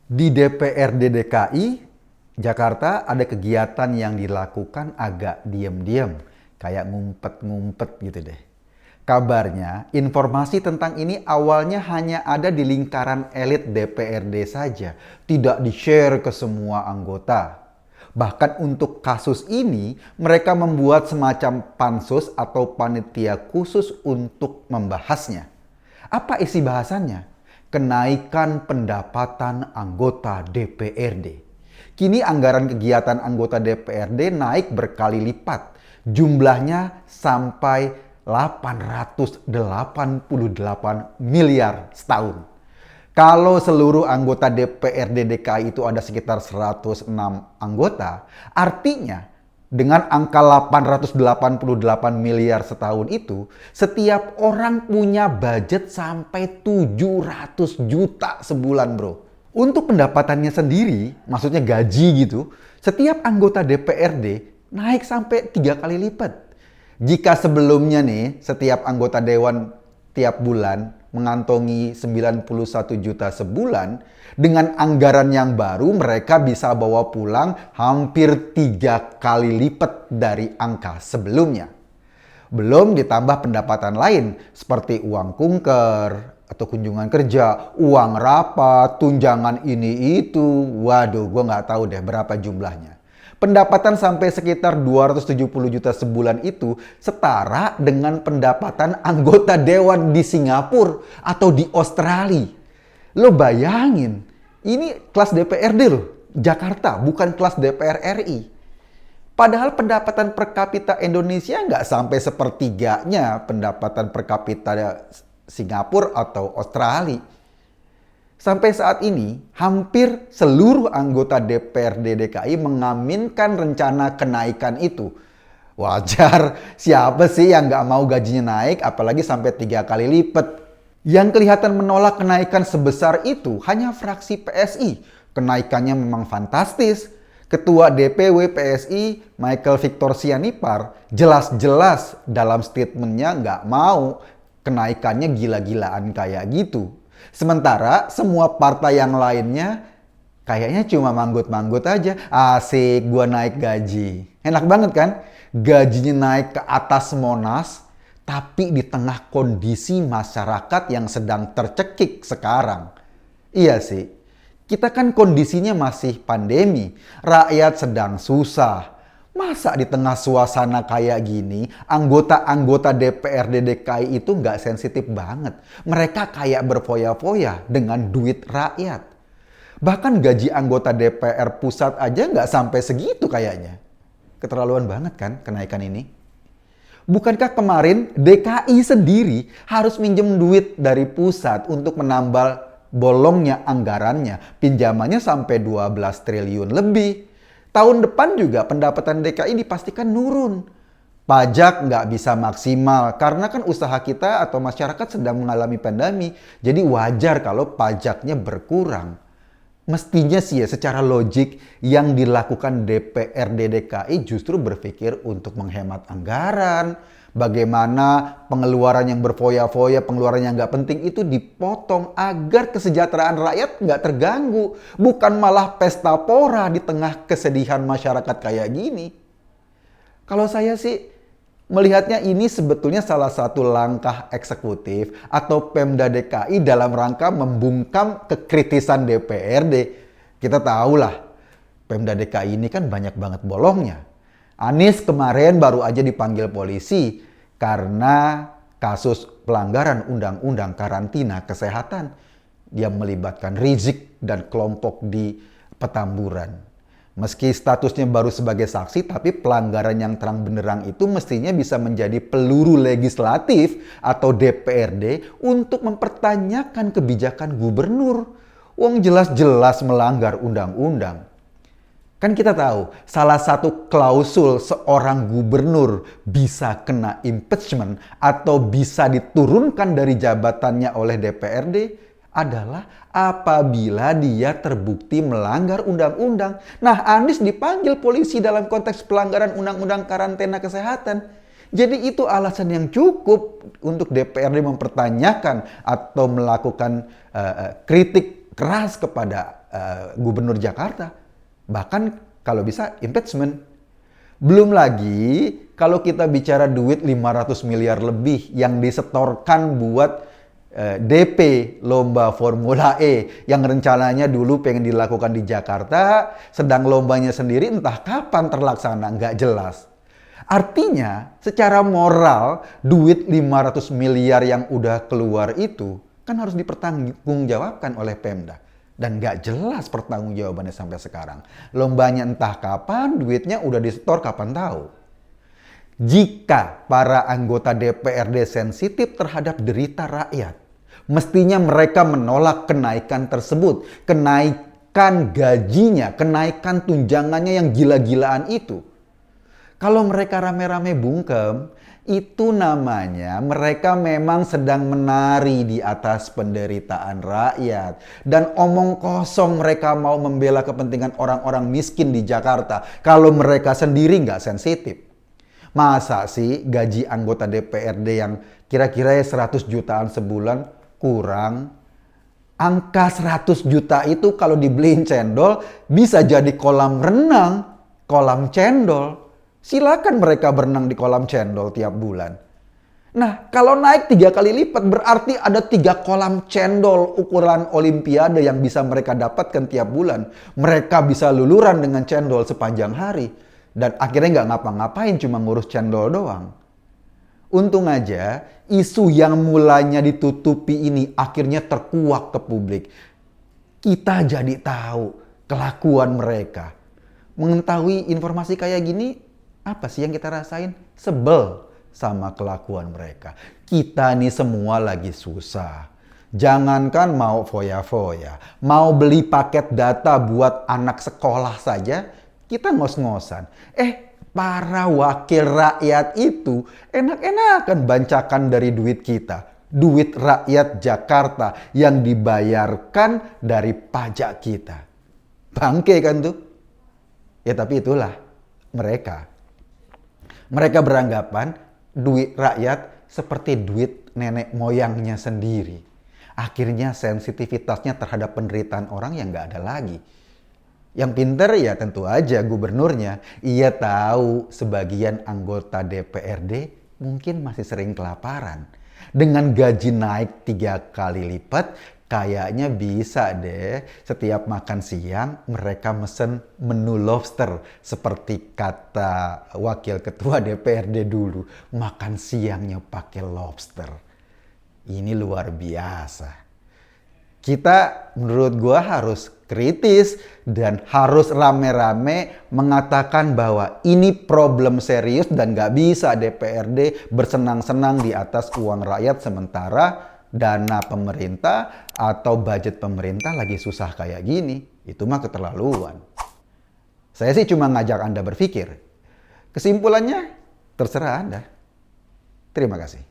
Di DPRD DKI Jakarta ada kegiatan yang dilakukan agak diam-diam, kayak ngumpet-ngumpet gitu deh. Kabarnya, informasi tentang ini awalnya hanya ada di lingkaran elit DPRD saja, tidak di-share ke semua anggota. Bahkan untuk kasus ini, mereka membuat semacam pansus atau panitia khusus untuk membahasnya. Apa isi bahasannya? Kenaikan pendapatan anggota DPRD. Kini anggaran kegiatan anggota DPRD naik berkali lipat. Jumlahnya sampai 888 miliar setahun. Kalau seluruh anggota DPRD DKI itu ada sekitar 106 anggota, artinya dengan angka 888 miliar setahun itu, setiap orang punya budget sampai 700 juta sebulan, bro. Untuk pendapatannya sendiri, maksudnya gaji gitu, setiap anggota DPRD naik sampai 3 kali lipat. Jika sebelumnya nih, setiap anggota dewan tiap bulan mengantongi 91 juta sebulan, dengan anggaran yang baru mereka bisa bawa pulang hampir 3 kali lipat dari angka sebelumnya. Belum ditambah pendapatan lain seperti uang kunker atau kunjungan kerja, uang rapat, tunjangan ini itu. Waduh, gue nggak tahu deh berapa jumlahnya. Pendapatan sampai sekitar 270 juta sebulan itu setara dengan pendapatan anggota dewan di Singapura atau di Australia. Lo bayangin, ini kelas DPRD loh, Jakarta, bukan kelas DPR RI. Padahal pendapatan per kapita Indonesia nggak sampai sepertiganya pendapatan per kapita Singapura atau Australia. Sampai saat ini, hampir seluruh anggota DPRD DKI mengaminkan rencana kenaikan itu. Wajar, siapa sih yang nggak mau gajinya naik, apalagi sampai 3 kali lipat. Yang kelihatan menolak kenaikan sebesar itu hanya fraksi PSI. Kenaikannya memang fantastis. Ketua DPW PSI, Michael Victor Sianipar, jelas-jelas dalam statementnya nggak mau kenaikannya gila-gilaan kayak gitu. Sementara semua partai yang lainnya kayaknya cuma manggut-manggut aja. Asik, gua naik gaji. Enak banget kan? Gajinya naik ke atas Monas, tapi di tengah kondisi masyarakat yang sedang tercekik sekarang. Iya sih. Kita kan kondisinya masih pandemi, rakyat sedang susah. Masa di tengah suasana kayak gini, anggota-anggota DPRD DKI itu nggak sensitif banget. Mereka kayak berfoya-foya dengan duit rakyat. Bahkan gaji anggota DPR pusat aja nggak sampai segitu kayaknya. Keterlaluan banget kan kenaikan ini? Bukankah kemarin DKI sendiri harus minjem duit dari pusat untuk menambal bolongnya anggarannya, pinjamannya sampai 12 triliun lebih. Tahun depan juga pendapatan DKI dipastikan nurun. Pajak nggak bisa maksimal karena kan usaha kita atau masyarakat sedang mengalami pandemi. Jadi wajar kalau pajaknya berkurang. Mestinya sih ya secara logik yang dilakukan DPRD DKI justru berpikir untuk menghemat anggaran. Bagaimana pengeluaran yang berfoya-foya, pengeluaran yang nggak penting itu dipotong agar kesejahteraan rakyat nggak terganggu. Bukan malah pesta pora di tengah kesedihan masyarakat kayak gini. Kalau saya sih melihatnya ini sebetulnya salah satu langkah eksekutif atau Pemda DKI dalam rangka membungkam kekritisan DPRD. Kita tahulah, Pemda DKI ini kan banyak banget bolongnya. Anies kemarin baru aja dipanggil polisi karena kasus pelanggaran undang-undang karantina kesehatan. Dia melibatkan Rizik dan kelompok di Petamburan. Meski statusnya baru sebagai saksi, tapi pelanggaran yang terang benderang itu mestinya bisa menjadi peluru legislatif atau DPRD untuk mempertanyakan kebijakan gubernur. Wong jelas-jelas melanggar undang-undang. Kan kita tahu, salah satu klausul seorang gubernur bisa kena impeachment atau bisa diturunkan dari jabatannya oleh DPRD adalah apabila dia terbukti melanggar undang-undang. Nah, Anies dipanggil polisi dalam konteks pelanggaran undang-undang karantina kesehatan. Jadi itu alasan yang cukup untuk DPRD mempertanyakan atau melakukan kritik keras kepada gubernur Jakarta. Bahkan kalau bisa impeachment. Belum lagi kalau kita bicara duit 500 miliar lebih yang disetorkan buat DP lomba Formula E yang rencananya dulu pengen dilakukan di Jakarta, sedang lombanya sendiri entah kapan terlaksana, nggak jelas. Artinya, secara moral, duit 500 miliar yang udah keluar itu kan harus dipertanggungjawabkan oleh Pemda. Dan nggak jelas pertanggungjawabannya sampai sekarang. Lombanya entah kapan, duitnya udah disetor kapan tahu. Jika para anggota DPRD sensitif terhadap derita rakyat, mestinya mereka menolak kenaikan tersebut. Kenaikan gajinya, kenaikan tunjangannya yang gila-gilaan itu. Kalau mereka rame-rame bungkem, itu namanya mereka memang sedang menari di atas penderitaan rakyat. Dan omong kosong mereka mau membela kepentingan orang-orang miskin di Jakarta kalau mereka sendiri nggak sensitif. Masa sih gaji anggota DPRD yang kira-kira 100 jutaan sebulan kurang? Angka 100 juta itu kalau dibeliin cendol bisa jadi kolam renang, kolam cendol. Silakan mereka berenang di kolam cendol tiap bulan. Nah, kalau naik 3 kali lipat berarti ada 3 kolam cendol ukuran olimpiade yang bisa mereka dapatkan tiap bulan. Mereka bisa luluran dengan cendol sepanjang hari. Dan akhirnya nggak ngapa-ngapain, cuma ngurus cendol doang. Untung aja isu yang mulanya ditutupi ini akhirnya terkuak ke publik. Kita jadi tahu kelakuan mereka. Mengetahui informasi kayak gini, apa sih yang kita rasain? Sebel sama kelakuan mereka. Kita nih semua lagi susah. Jangankan mau foya-foya, mau beli paket data buat anak sekolah saja, kita ngos-ngosan. Para wakil rakyat itu enak-enakan bancakan dari duit kita. Duit rakyat Jakarta yang dibayarkan dari pajak kita. Bangke kan tuh? Ya tapi itulah mereka. Mereka beranggapan duit rakyat seperti duit nenek moyangnya sendiri. Akhirnya sensitivitasnya terhadap penderitaan orang yang nggak ada lagi. Yang pinter ya tentu aja gubernurnya. Ia tahu sebagian anggota DPRD mungkin masih sering kelaparan. Dengan gaji naik 3 kali lipat, kayaknya bisa deh setiap makan siang mereka mesen menu lobster. Seperti kata wakil ketua DPRD dulu, makan siangnya pakai lobster. Ini luar biasa. Kita menurut gua harus kritis dan harus rame-rame mengatakan bahwa ini problem serius dan gak bisa DPRD bersenang-senang di atas uang rakyat sementara dana pemerintah atau budget pemerintah lagi susah kayak gini. Itu mah keterlaluan. Saya sih cuma ngajak Anda berpikir. Kesimpulannya terserah Anda. Terima kasih.